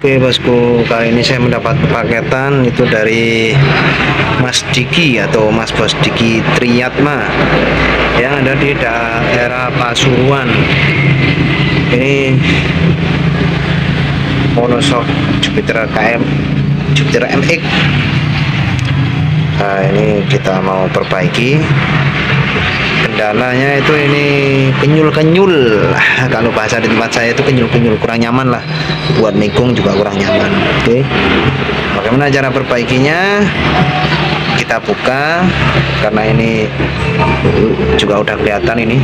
Oke bosku, kali ini saya mendapat paketan itu dari Mas Diki atau Mas Bos Diki Triyatma yang ada di daerah Pasuruan. Ini monoshock Jupiter KM Jupiter MX. Nah, ini kita mau perbaiki. Kendalanya itu ini kenyul-kenyul. Kalau bahasa di tempat saya itu kenyul-kenyul, kurang nyaman lah, buat nikung juga kurang nyaman. Oke, bagaimana cara perbaikinya? Kita buka, karena ini juga udah kelihatan ini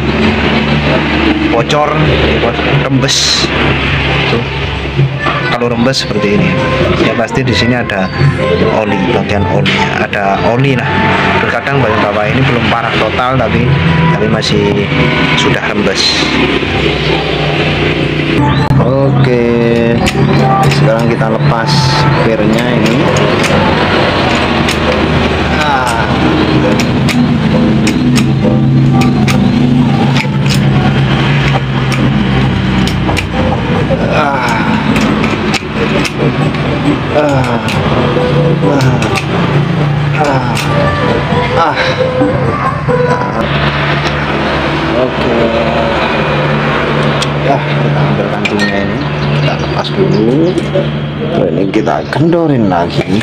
bocor, rembes tuh. Kalau rembes seperti ini ya pasti di sini ada oli, bagian olinya ada oli lah. Terkadang bagian bawah ini belum parah total, tapi masih sudah rembes. Oke, sekarang kita lepas pirnya ini. Oke, ya kita ambil kancingnya ini, kita lepas dulu. Ini kita kendorin lagi.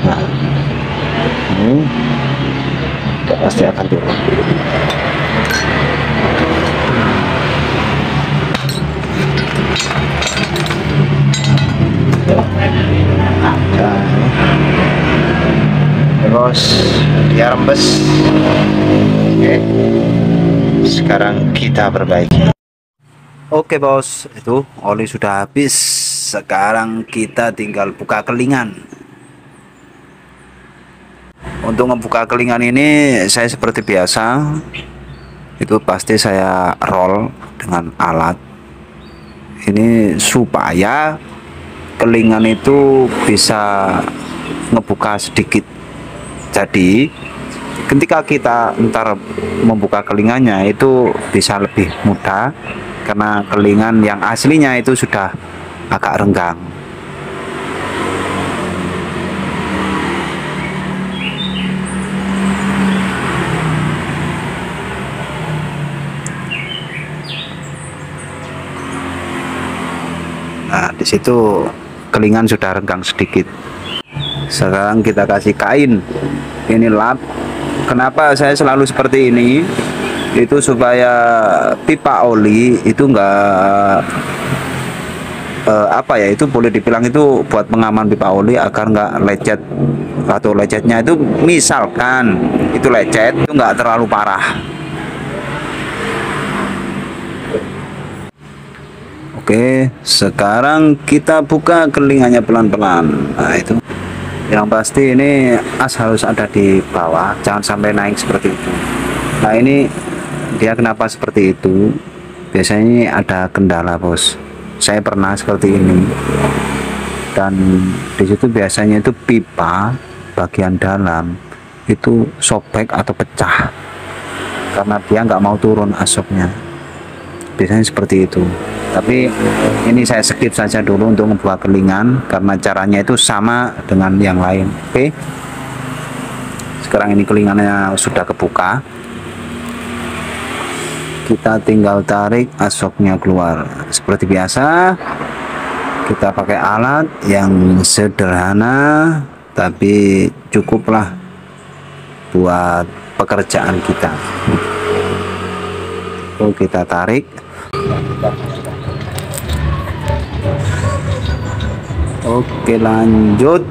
Nah, ini kita pasti akan turun. Terus dia rembes. Oke, sekarang kita perbaiki. Oke bos, itu oli sudah habis. Sekarang kita tinggal buka kelingan. Untuk membuka kelingan ini saya seperti biasa, itu pasti saya roll dengan alat ini supaya kelingan itu bisa ngebuka sedikit. Jadi ketika kita ntar membuka kelingannya itu bisa lebih mudah, karena kelingan yang aslinya itu sudah agak renggang. Nah, di situ kelingan sudah renggang sedikit. Sekarang kita kasih kain ini lap. Kenapa saya selalu seperti ini? Itu supaya pipa oli itu enggak apa ya, itu boleh dibilang itu buat pengaman pipa oli agar enggak lecet, atau lecetnya itu misalkan itu lecet itu enggak terlalu parah. Oke, sekarang kita buka kelingannya pelan-pelan. Nah, itu yang pasti ini as harus ada di bawah, jangan sampai naik seperti itu. Nah, ini dia kenapa seperti itu? Biasanya ada kendala bos, saya pernah seperti ini, dan disitu biasanya itu pipa bagian dalam itu sobek atau pecah karena dia nggak mau turun asapnya, biasanya seperti itu. Tapi ini saya skip saja dulu untuk membuat kelingan karena caranya itu sama dengan yang lain. Oke, sekarang ini kelingannya sudah kebuka, kita tinggal tarik asapnya keluar. Seperti biasa kita pakai alat yang sederhana tapi cukuplah buat pekerjaan kita. Kita tarik. Oke, lanjut.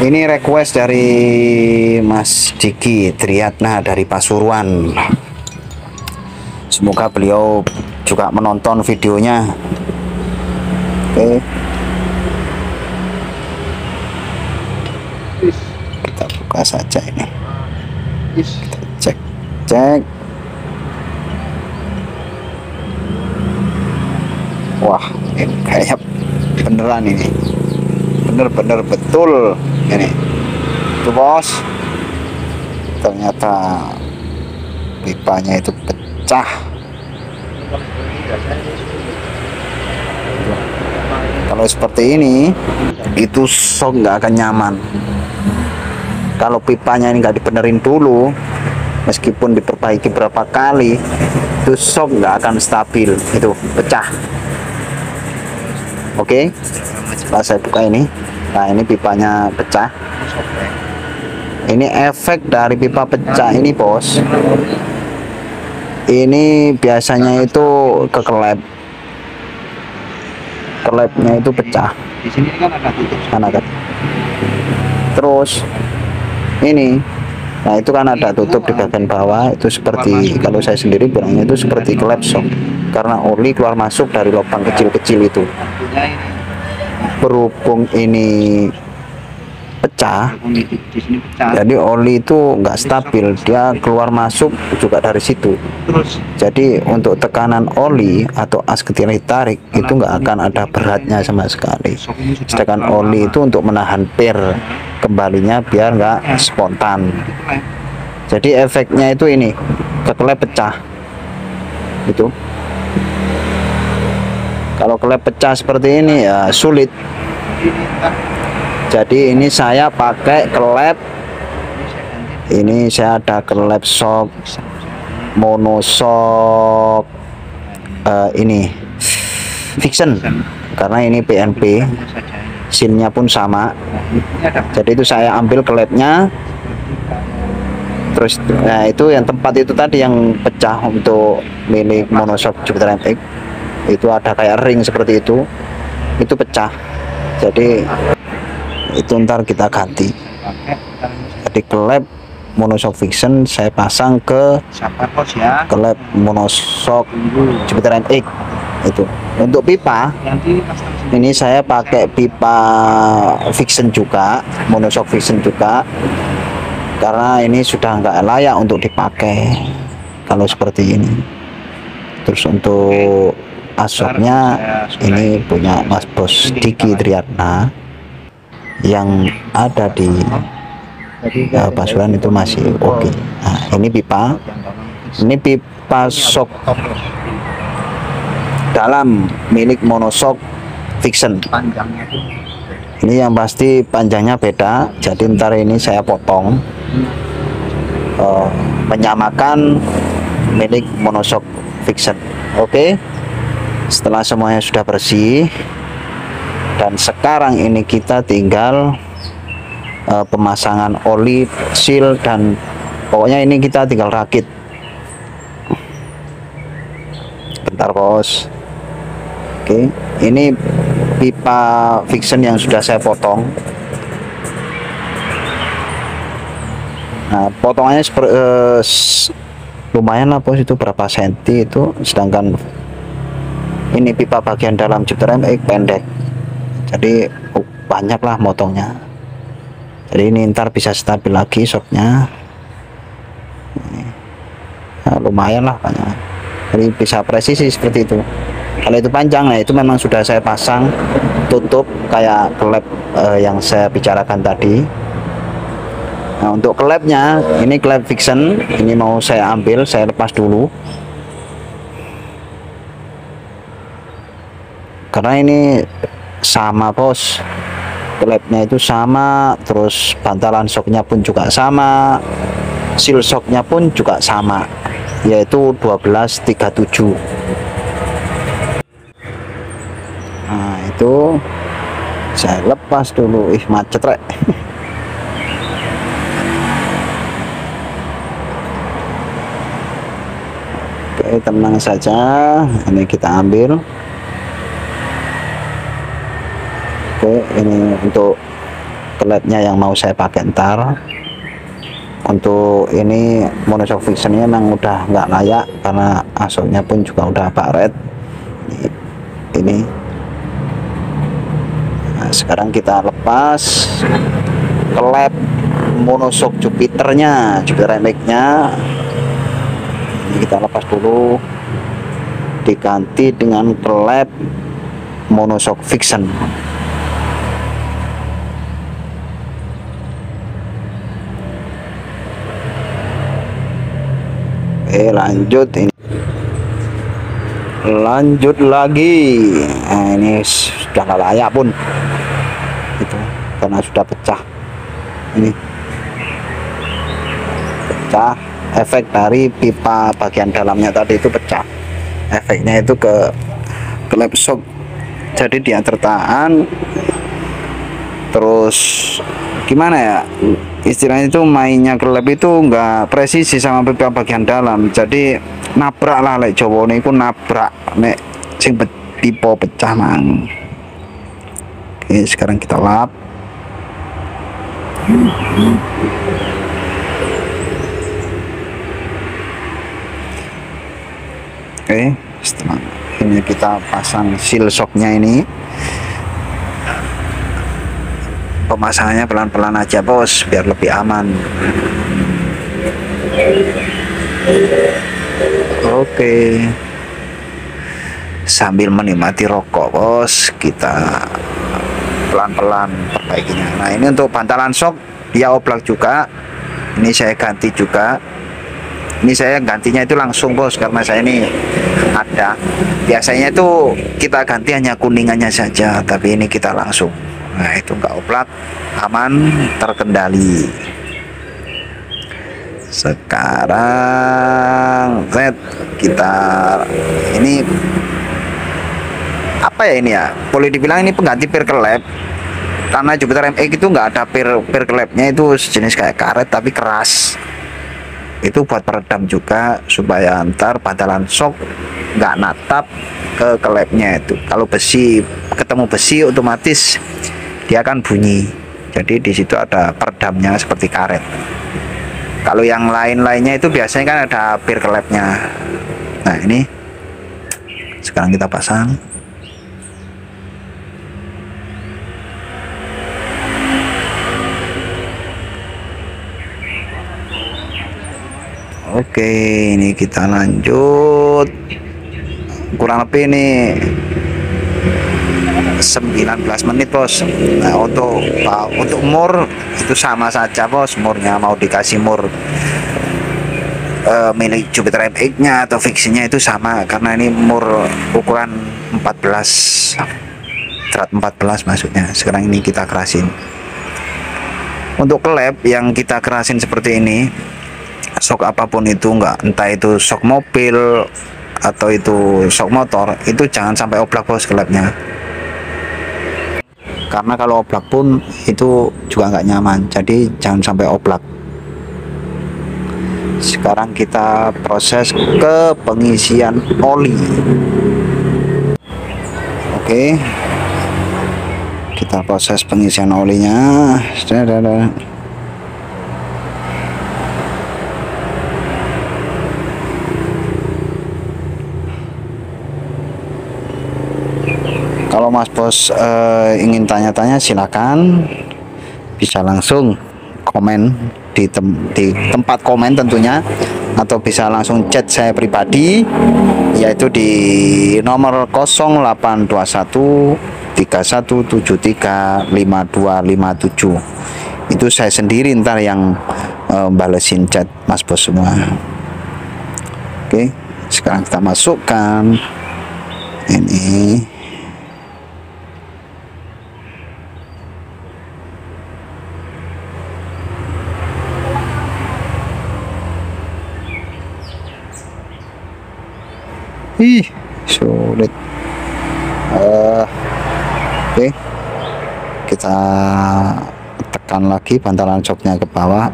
Ini request dari Mas Diki Triyatma dari Pasuruan. Semoga beliau juga menonton videonya. Oke, kita buka saja ini. Kita cek. Wah, ini kayak beneran ini, bener-bener betul ini tuh bos. Ternyata pipanya itu pecah. Kalau seperti ini itu shock nggak akan nyaman. Kalau pipanya ini nggak dibenerin dulu, meskipun diperbaiki berapa kali, itu shock nggak akan stabil, itu pecah. Oke, setelah saya buka ini, nah ini pipanya pecah. Ini efek dari pipa pecah ini, bos. Ini biasanya itu kekelep, kelepnya itu pecah. Di sini kan ada tutup. Terus ini, nah itu kan ada tutup di bagian bawah, itu seperti, kalau saya sendiri bilangnya itu seperti kelep shock, karena oli keluar masuk dari lubang kecil-kecil itu. Berhubung ini pecah, Di sini pecah. jadi oli itu nggak stabil, dia keluar masuk juga dari situ. Terus Jadi untuk tekanan oli atau as ketika ditarik itu nggak akan ada beratnya sama sekali. Sedangkan oli itu untuk menahan per kembalinya biar nggak spontan. Jadi efeknya itu ini, kekelep pecah. Itu. Kalau kelep pecah seperti ini ya sulit. Jadi ini saya pakai kelep. Ini saya ada kelep shock monoshock ini Vixen, karena ini PNP, SIM-nya pun sama. Jadi itu saya ambil kelepnya, terus nah itu yang tempat itu tadi yang pecah untuk milik monoshock Jupiter MX, itu ada kayak ring seperti itu pecah. Jadi itu ntar kita ganti. Jadi kelep monoshock Vixen saya pasang ke kelep monoshock Jupiter MX. Itu untuk pipa ini saya pakai pipa Vixen juga, monoshock Vixen juga, karena ini sudah nggak layak untuk dipakai kalau seperti ini. Terus untuk asoknya ini punya Mas Bos Diki Triatna yang ada di Pasuruan, itu masih oke. Nah, ini pipa shock dalam milik monoshock Vixen. Ini yang pasti panjangnya beda, jadi ntar ini saya potong menyamakan milik monoshock Vixen. Oke, setelah semuanya sudah bersih, dan sekarang ini kita tinggal pemasangan oli, seal, dan pokoknya ini kita tinggal rakit. Bentar bos. Oke, ini pipa Vixen yang sudah saya potong. Nah, potongannya lumayan lah bos, itu berapa senti itu, sedangkan ini pipa bagian dalam Jupiter MX pendek, jadi banyak lah motongnya. Jadi ini ntar bisa stabil lagi shocknya. Nah, lumayan lah banyak, jadi bisa presisi seperti itu. Kalau itu panjang, nah itu memang sudah saya pasang tutup kayak kelep yang saya bicarakan tadi. Nah, untuk kelepnya ini kelep Vixen, ini mau saya ambil, saya lepas dulu karena ini sama bos, kelepnya itu sama, terus bantalan shocknya pun juga sama, seal shocknya pun juga sama, yaitu 1237. Nah itu saya lepas dulu, macet rek. Oke, tenang saja, ini kita ambil. Oke, ini untuk kelepnya yang mau saya pakai ntar. Untuk ini monoshock Vixennya memang udah nggak layak karena asoknya pun juga udah baret. Ini nah, sekarang kita lepas kelep monoshock Jupiternya, Jupiter MX-nya. Ini kita lepas dulu, diganti dengan kelep monoshock Vixen. Oke, lanjut ini. lanjut lagi. Nah, ini sudah nggak layak pun itu karena sudah pecah. Ini pecah, efek dari pipa bagian dalamnya tadi itu pecah, efeknya itu ke lap shock, jadi dia tertahan. Terus gimana ya istilahnya, itu mainnya ke lap itu nggak presisi sama pipa bagian dalam, jadi nabrak lah, lek Jawa niku nabrak nek sing pipa pecah mang. Oke, sekarang kita lap. Oke, setelah ini kita pasang seal shocknya. Ini pemasangannya pelan-pelan aja bos, biar lebih aman. Oke, sambil menikmati rokok bos, kita pelan-pelan perbaikinya. Nah, ini untuk bantalan shock dia oblak juga, ini saya ganti juga. Ini saya gantinya itu langsung bos, karena saya ini ada, biasanya itu kita ganti hanya kuningannya saja, tapi ini kita langsung. Nah, itu enggak oblak, aman, terkendali. Sekarang kita ini apa ya, ini ya, boleh dibilang ini pengganti per kelep, karena Jupiter MX itu nggak ada per kelepnya, itu sejenis kayak karet tapi keras. Itu buat peredam juga, supaya antar bantalan shock nggak natap ke kelepnya. Itu kalau besi ketemu besi otomatis dia akan bunyi, jadi di situ ada peredamnya seperti karet. Kalau yang lain-lainnya itu biasanya kan ada per kelepnya. Nah, ini sekarang kita pasang. Oke, ini kita lanjut. Kurang lebih ini 19 menit bos. Nah, untuk mur itu sama saja bos, murnya mau dikasih mur milik Jupiter MX nya atau fiksinya itu sama, karena ini mur ukuran 14, terat 14 maksudnya. Sekarang ini kita kerasin. Untuk kelep yang kita kerasin seperti ini, shock apapun itu, enggak, entah itu shock mobil atau itu shock motor, itu jangan sampai oblak bos kelepnya, karena kalau oblak pun itu juga nggak nyaman, jadi jangan sampai oblak. Sekarang kita proses ke pengisian oli. Oke, kita proses pengisian olinya. Kalau Mas Bos ingin tanya-tanya, silakan bisa langsung komen di tempat komen tentunya, atau bisa langsung chat saya pribadi, yaitu di nomor 0821 3173 5257. Itu saya sendiri ntar yang balesin chat Mas Bos semua. Oke, sekarang kita masukkan ini. Ih, sulit. Oke, kita tekan lagi bantalan shocknya ke bawah,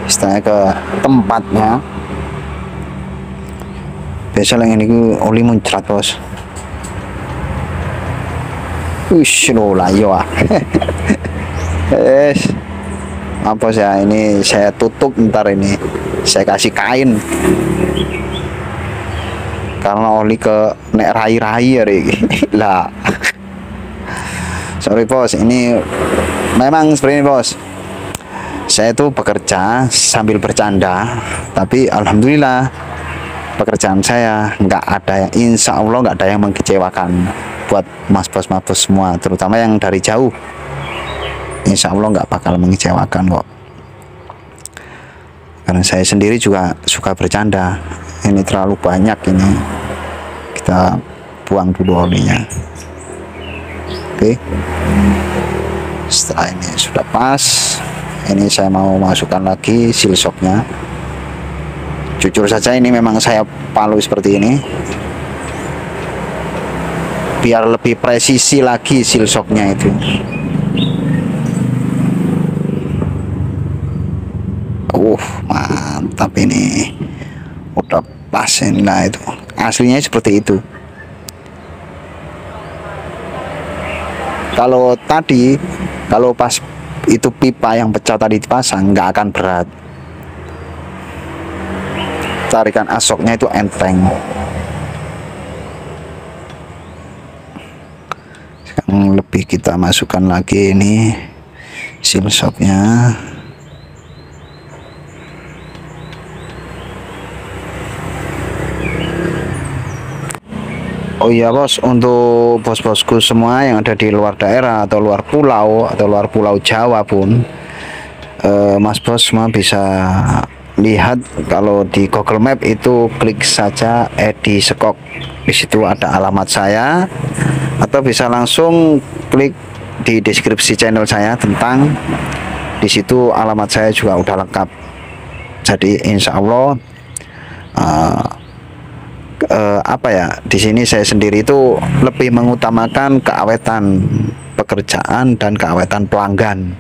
istilahnya ke tempatnya. Biasa yang ini oli muncrat bos. Ush, lo layo ah. Apa ya, ini saya tutup ntar, ini saya kasih kain, karena oli ke nek rai-rai lah. Sorry bos, ini memang seperti ini bos. Saya tuh bekerja sambil bercanda, tapi alhamdulillah pekerjaan saya nggak ada, insya Allah nggak ada yang mengecewakan buat mas bos semua, terutama yang dari jauh. Insya Allah nggak bakal mengecewakan kok, karena saya sendiri juga suka bercanda. Ini terlalu banyak, ini kita kita buang dulu olinya. Oke, setelah ini sudah pas, ini saya mau masukkan lagi seal shocknya. Jujur saja ini memang saya palu seperti ini biar lebih presisi lagi seal shocknya itu. Mantap ini, udah pas ini. Nah itu aslinya seperti itu. Kalau tadi, kalau pas itu pipa yang pecah tadi dipasang, nggak akan berat. Tarikan asoknya itu enteng. Sekarang lebih kita masukkan lagi ini seal shocknya. Oh iya bos, untuk bos-bosku semua yang ada di luar daerah atau luar pulau Jawa pun, mas bos semua bisa lihat kalau di Google Map itu klik saja Edi Sekok. Di situ ada alamat saya, atau bisa langsung klik di deskripsi channel saya tentang, di situ alamat saya juga udah lengkap. Jadi insya Allah di sini saya sendiri itu lebih mengutamakan keawetan pekerjaan dan keawetan pelanggan.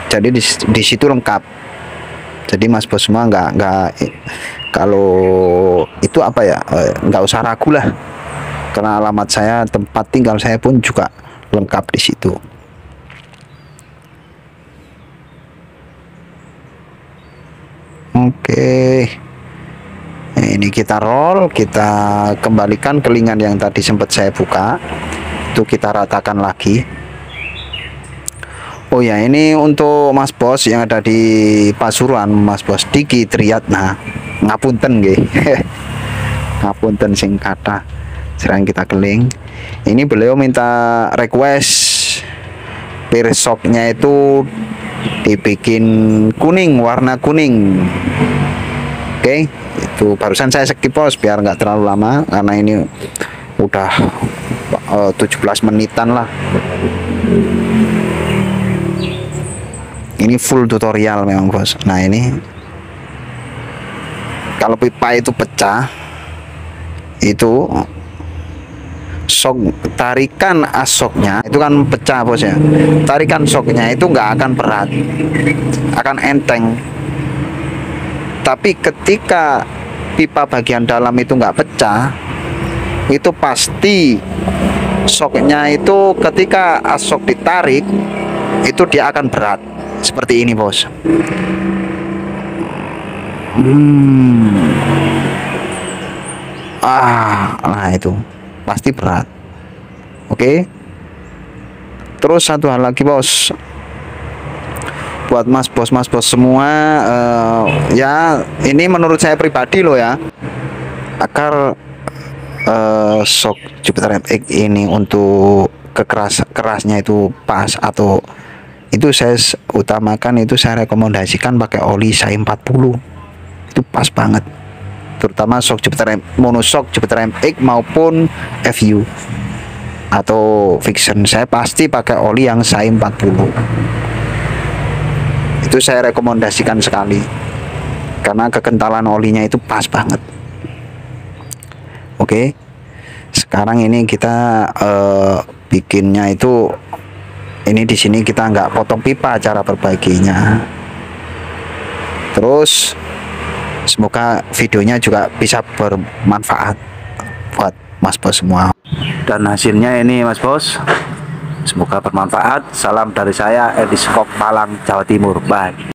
Jadi di situ lengkap. Jadi mas bos semua nggak kalau itu nggak usah ragu lah, karena alamat saya, tempat tinggal saya pun juga lengkap di situ. Oke. Nah, ini kita roll, kita kembalikan kelingan yang tadi sempat saya buka, itu kita ratakan lagi. Oh ya, ini untuk mas bos yang ada di Pasuruan, mas bos Diki Triyatna, ngapunten nggih. Ngapunten sing kata sering kita keling. Ini beliau minta request pirsoknya itu dibikin kuning, warna kuning. Oke, itu barusan saya skip bos biar nggak terlalu lama, karena ini udah 17 menitan lah. Ini full tutorial memang bos. Nah ini kalau pipa itu pecah, itu tarikan asoknya itu kan pecah bos ya, tarikan soknya itu nggak akan berat, akan enteng. Tapi ketika pipa bagian dalam itu nggak pecah, itu pasti soknya itu ketika asok ditarik itu dia akan berat seperti ini bos. Nah itu pasti berat. Oke. Terus satu hal lagi bos, buat mas bos semua, ya ini menurut saya pribadi loh ya, agar shock Jupiter MX ini untuk kerasnya itu pas, atau itu saya utamakan, itu saya rekomendasikan pakai oli SAI 40, itu pas banget, terutama shock Jupiter monoshock Jupiter MX maupun FU atau Vixen. Saya pasti pakai oli yang SAI 40. Itu saya rekomendasikan sekali, karena kekentalan olinya itu pas banget. Oke, sekarang ini kita bikinnya itu, ini di sini kita nggak potong pipa, cara perbaikinya. Terus semoga videonya juga bisa bermanfaat buat mas bos semua, dan hasilnya ini mas bos, semoga bermanfaat. Salam dari saya, Edi Sekok, Malang, Jawa Timur. Bye.